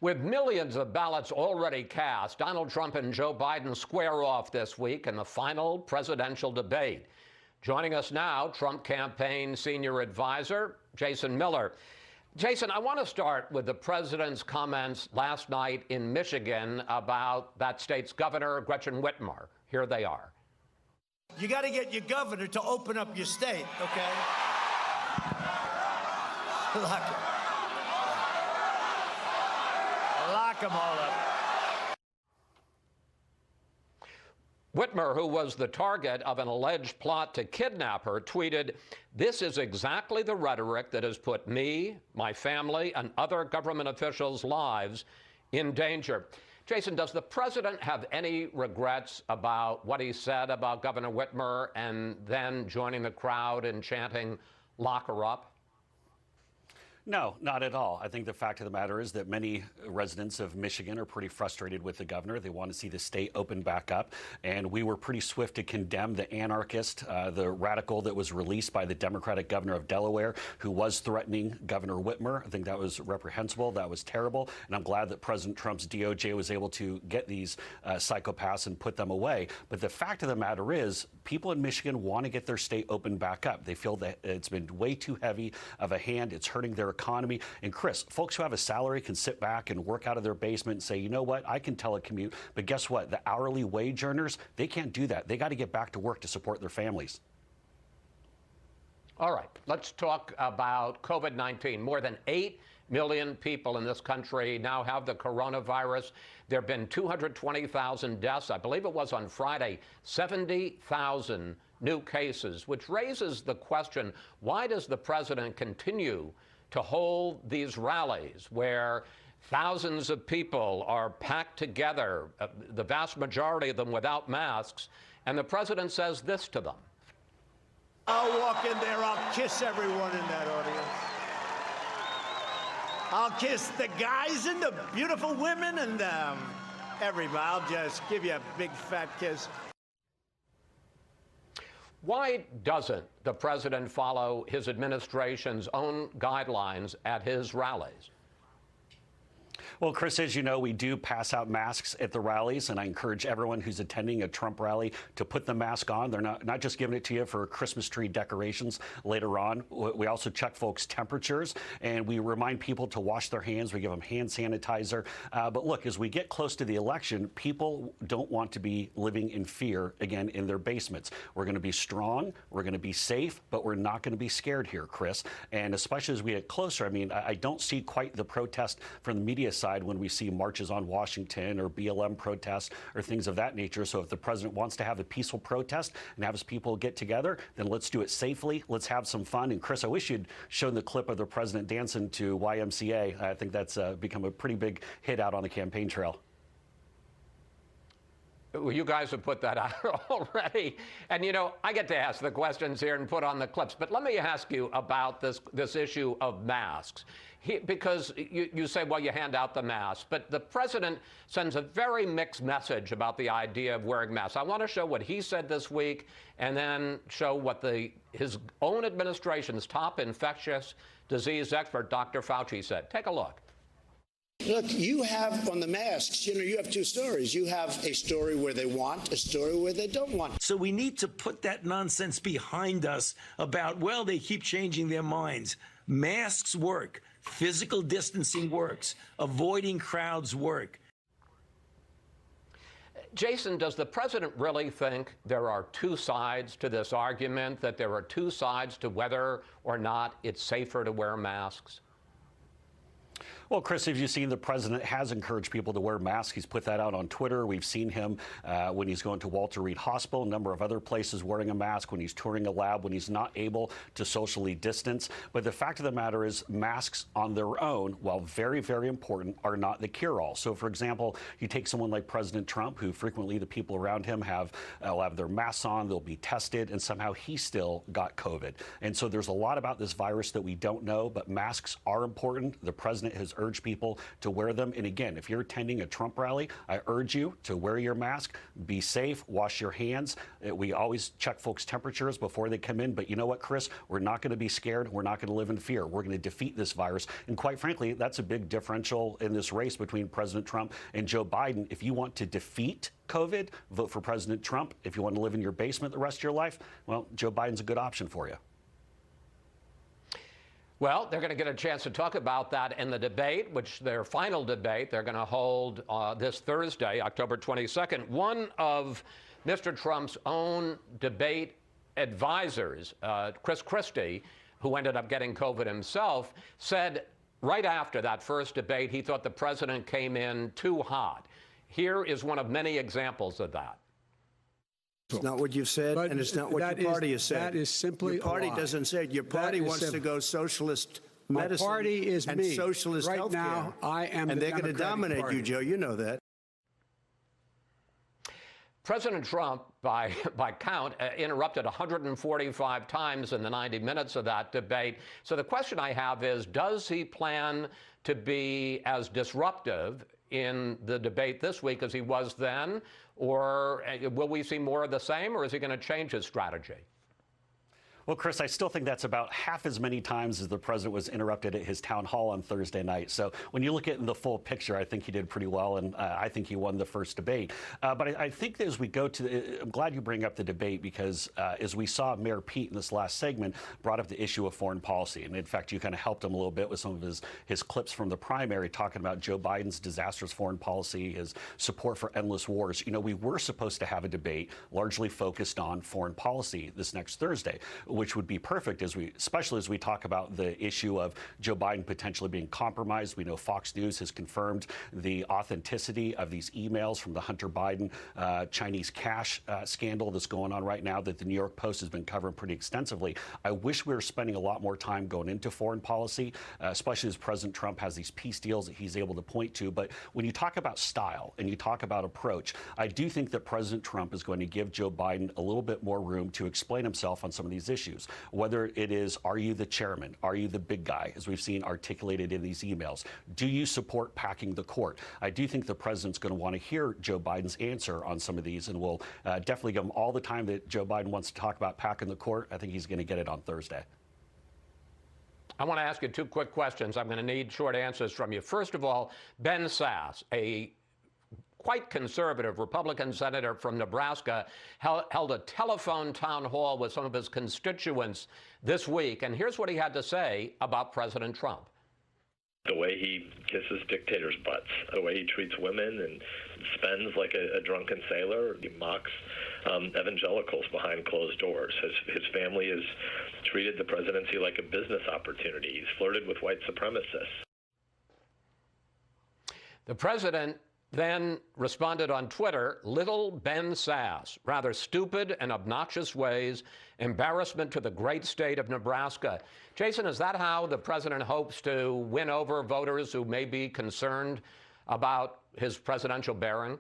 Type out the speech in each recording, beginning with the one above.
With millions of ballots already cast, Donald Trump and Joe Biden square off this week in the final presidential debate. Joining us now, Trump campaign senior advisor, Jason Miller. Jason, I want to start with the president's comments last night in Michigan about that state's governor, Gretchen Whitmer. Here they are. You got to get your governor to open up your state, okay? Lock them all up. Whitmer, who was the target of an alleged plot to kidnap her, tweeted, "This is exactly the rhetoric that has put me, my family, and other government officials' lives in danger." Jason, does the president have any regrets about what he said about Governor Whitmer and then joining the crowd and chanting, "Lock her up"? No, not at all. I think the fact of the matter is that many residents of Michigan are pretty frustrated with the governor. They want to see the state open back up. And we were pretty swift to condemn the anarchist, the radical that was released by the Democratic governor of Delaware, who was threatening Governor Whitmer. I think that was reprehensible. That was terrible. And I'm glad that President Trump's DOJ was able to get these psychopaths and put them away. But the fact of the matter is, people in Michigan want to get their state open back up. They feel that it's been way too heavy of a hand. It's hurting their economy. And Chris, folks who have a salary can sit back and work out of their basement and say, you know what, I can telecommute. But guess what? The hourly wage earners, they can't do that. They got to get back to work to support their families. All right, let's talk about COVID-19. More than 8 million people in this country now have the coronavirus. There have been 220,000 deaths. I believe it was on Friday, 70,000 new cases, which raises the question, why does the president continue to hold these rallies where thousands of people are packed together, the vast majority of them without masks, and the president says this to them? I'll walk in there, I'll kiss everyone in that audience. I'll kiss the guys and the beautiful women and everybody. I'll just give you a big fat kiss. Why doesn't the president follow his administration's own guidelines at his rallies? Well, Chris, as you know, we do pass out masks at the rallies, and I encourage everyone who's attending a Trump rally to put the mask on. They're not just giving it to you for Christmas tree decorations later on. We also check folks' temperatures, and we remind people to wash their hands. We give them hand sanitizer. But look, as we get close to the election, people don't want to be living in fear again in their basements. We're going to be strong, we're going to be safe, but we're not going to be scared here, Chris. And especially as we get closer, I mean, I don't see quite the protest from the media side when we see marches on Washington or BLM protests or things of that nature. So if the president wants to have a peaceful protest and have his people get together, then let's do it safely. Let's have some fun. And Chris, I wish you'd shown the clip of the president dancing to YMCA. I think that's become a pretty big hit out on the campaign trail. Well, you guys have put that out already. And, you know, I get to ask the questions here and put on the clips. But let me ask you about this issue of masks. Because you say, well, you hand out the mask. But the president sends a very mixed message about the idea of wearing masks. I want to show what he said this week and then show what his own administration's top infectious disease expert, Dr. Fauci, said. Take a look. Look, you have on the masks, you have two stories. You have a story where they want, a story where they don't want. So we need to put that nonsense behind us about, well, they keep changing their minds. Masks work. Physical distancing works. Avoiding crowds work. Jason, does the president really think there are two sides to this argument, that there are two sides to whether or not it's safer to wear masks? Well, Chris, as you've seen, the president has encouraged people to wear masks. He's put that out on Twitter. We've seen him when he's going to Walter Reed Hospital, a number of other places wearing a mask, when he's touring a lab, when he's not able to socially distance. But the fact of the matter is masks on their own, while very, very important, are not the cure-all. So, for example, you take someone like President Trump, who frequently the people around him will have their masks on, they'll be tested, and somehow he still got COVID. And so there's a lot about this virus that we don't know, but masks are important. The president has urge people to wear them. And again, if you're attending a Trump rally, I urge you to wear your mask, be safe, wash your hands. We always check folks' temperatures before they come in. But you know what, Chris? We're not going to be scared. We're not going to live in fear. We're going to defeat this virus. And quite frankly, that's a big differential in this race between President Trump and Joe Biden. If you want to defeat COVID, vote for President Trump. If you want to live in your basement the rest of your life, well, Joe Biden's a good option for you. Well, they're going to get a chance to talk about that in the debate, which their final debate they're going to hold this Thursday, October 22nd. One of Mr. Trump's own debate advisors, Chris Christie, who ended up getting COVID himself, said right after that first debate he thought the president came in too hot. Here is one of many examples of that. It's not what you've said, and it's not what your party has said. That is simply your party a lie. doesn't say it. Your party wants to go socialist medicine. My party is and me. Socialist right healthcare. now, I am and the they're going to Democratic dominate Party. you, Joe. You know that. President Trump, by count, interrupted 145 times in the 90 minutes of that debate. So the question I have is, does he plan to be as disruptive in the debate this week as he was then? Or will we see more of the same, or is he going to change his strategy? Well, Chris, I still think that's about half as many times as the president was interrupted at his town hall on Thursday night. So when you look at the full picture, I think he did pretty well, and I think he won the first debate. But I think that as we go to, I'm glad you bring up the debate, because as we saw Mayor Pete in this last segment brought up the issue of foreign policy. And in fact, you kind of helped him a little bit with some of his clips from the primary, talking about Joe Biden's disastrous foreign policy, his support for endless wars. You know, we were supposed to have a debate largely focused on foreign policy this next Thursday, which would be perfect, especially as we talk about the issue of Joe Biden potentially being compromised. We know Fox News has confirmed the authenticity of these emails from the Hunter Biden Chinese cash scandal that's going on right now, that the New York Post has been covering pretty extensively. I wish we were spending a lot more time going into foreign policy, especially as President Trump has these peace deals that he's able to point to. But when you talk about style and you talk about approach, I do think that President Trump is going to give Joe Biden a little bit more room to explain himself on some of these issues. Whether it is, are you the chairman? Are you the big guy, as we've seen articulated in these emails? Do you support packing the court? I do think the president's going to want to hear Joe Biden's answer on some of these, and will definitely give him all the time that Joe Biden wants to talk about packing the court. I think he's going to get it on Thursday. I want to ask you two quick questions. I'm going to need short answers from you. First of all, Ben Sasse, a quite conservative Republican senator from Nebraska, held a telephone town hall with some of his constituents this week. And here's what he had to say about President Trump. The way he kisses dictators' butts, the way he treats women and spends like a drunken sailor. He mocks evangelicals behind closed doors. His family has treated the presidency like a business opportunity. He's flirted with white supremacists. The president then responded on Twitter, "Little Ben Sasse, rather stupid and obnoxious ways, embarrassment to the great state of Nebraska." Jason, is that how the president hopes to win over voters who may be concerned about his presidential bearing?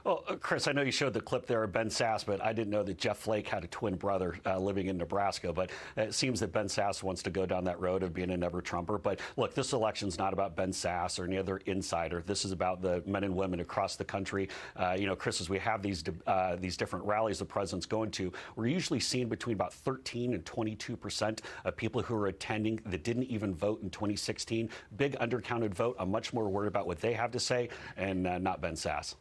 Well, Chris, I know you showed the clip there of Ben Sasse, but I didn't know that Jeff Flake had a twin brother living in Nebraska. But it seems that Ben Sasse wants to go down that road of being a never-Trumper. But look, this election's not about Ben Sasse or any other insider. This is about the men and women across the country. You know, Chris, as we have these different rallies the president's going to, we're usually seeing between about 13 and 22% of people who are attending that didn't even vote in 2016. Big undercounted vote. I'm much more worried about what they have to say, and not Ben Sasse.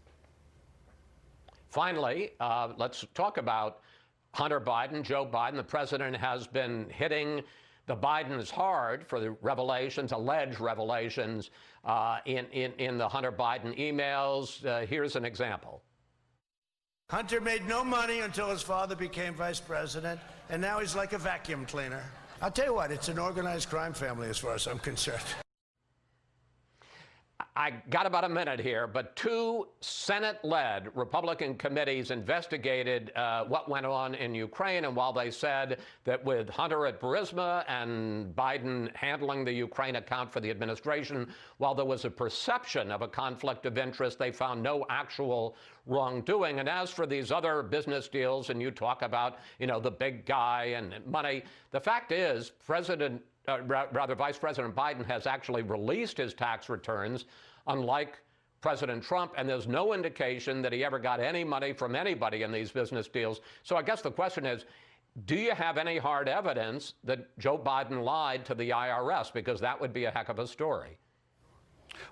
Finally, let's talk about Hunter Biden, Joe Biden. The president has been hitting the Bidens hard for the revelations, alleged revelations in the Hunter Biden emails. Here's an example. Hunter made no money until his father became vice president, and now he's like a vacuum cleaner. I'll tell you what, it's an organized crime family as far as I'm concerned. I got about a minute here, but two Senate-led Republican committees investigated what went on in Ukraine, and while they said that with Hunter at Burisma and Biden handling the Ukraine account for the administration, while there was a perception of a conflict of interest, they found no actual wrongdoing. And as for these other business deals, and you talk about, you know, the big guy and money, the fact is President Vice President Biden has actually released his tax returns, unlike President Trump, and there's no indication that he ever got any money from anybody in these business deals. So I guess the question is, do you have any hard evidence that Joe Biden lied to the IRS? Because that would be a heck of a story.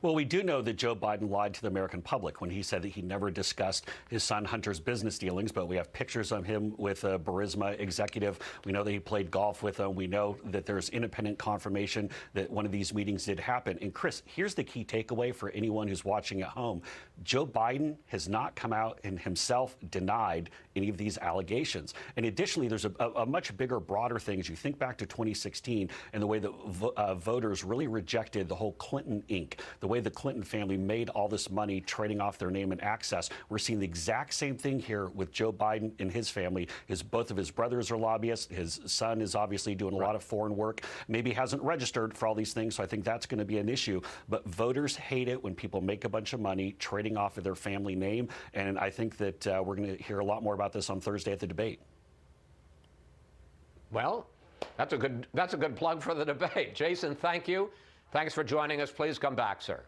Well, we do know that Joe Biden lied to the American public when he said that he never discussed his son Hunter's business dealings, but we have pictures of him with a Burisma executive. We know that he played golf with them. We know that there's independent confirmation that one of these meetings did happen. And Chris, here's the key takeaway for anyone who's watching at home. Joe Biden has not come out and himself denied any of these allegations. And additionally, there's a much bigger, broader thing. As you think back to 2016 and the way that voters really rejected the whole Clinton Inc., the way the Clinton family made all this money trading off their name and access. We're seeing the exact same thing here with Joe Biden and his family. Both of his brothers are lobbyists. His son is obviously doing a lot of foreign work. Maybe hasn't registered for all these things, so I think that's going to be an issue. But voters hate it when people make a bunch of money trading off of their family name. And I think that we're going to hear a lot more about this on Thursday at the debate. Well, that's a good plug for the debate. Jason, thank you. Thanks for joining us. Please come back, sir.